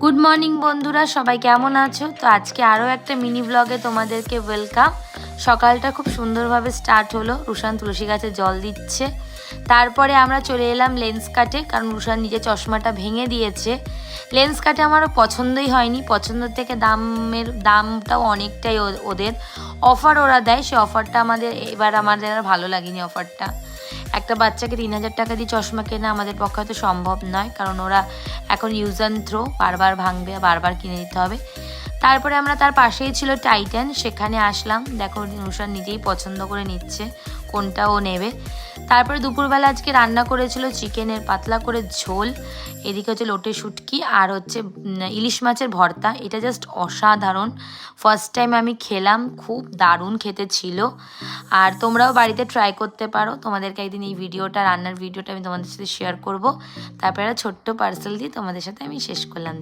Good morning বন্ধুরা, সবাই কেমন আছো? তো আজকে আরও একটা মিনি ব্লগে তোমাদেরকে ওয়েলকাম। সকালটা খুব সুন্দরভাবে স্টার্ট হলো। রুশান তুলসী গাছে জল দিচ্ছে। তারপরে আমরা চলে এলাম লেন্স কাটে, কারণ রুশান নিজে চশমাটা ভেঙে দিয়েছে। লেন্স কাটে আমারও পছন্দই হয়নি, পছন্দের থেকে দামটাও অনেকটাই ওদের। অফার ওরা দেয়, সে অফারটা আমাদের আর ভালো লাগেনি অফারটা। একটা বাচ্চাকে 3,000 টাকা দিয়ে চশমা কেনা আমাদের পক্ষে হয়তো সম্ভব নয়, কারণ ওরা এখন ইউজ অ্যান্ড থ্রো, বারবার ভাঙবে, বারবার কিনে দিতে হবে। তারপরে আমরা তার পাশেই ছিল টাইটান, সেখানে আসলাম। দেখো রুশান নিজেই পছন্দ করে নিচ্ছে কোনটা ও নেবে। তারপরে দুপুরবেলা আজকে রান্না করেছিল চিকেনের পাতলা করে ঝোল, এদিকে হচ্ছে লোটে শুটকি আর হচ্ছে ইলিশ মাছের ভর্তা। এটা জাস্ট অসাধারণ, ফার্স্ট টাইম আমি খেলাম, খুব দারুণ খেতে ছিল। আর তোমরাও বাড়িতে ট্রাই করতে পারো। তোমাদেরকে একদিন এই রান্নার ভিডিওটা আমি তোমাদের সাথে শেয়ার করব। তারপরে একটা ছোট্ট পার্সেল দিয়ে তোমাদের সাথে আমি শেষ করলাম।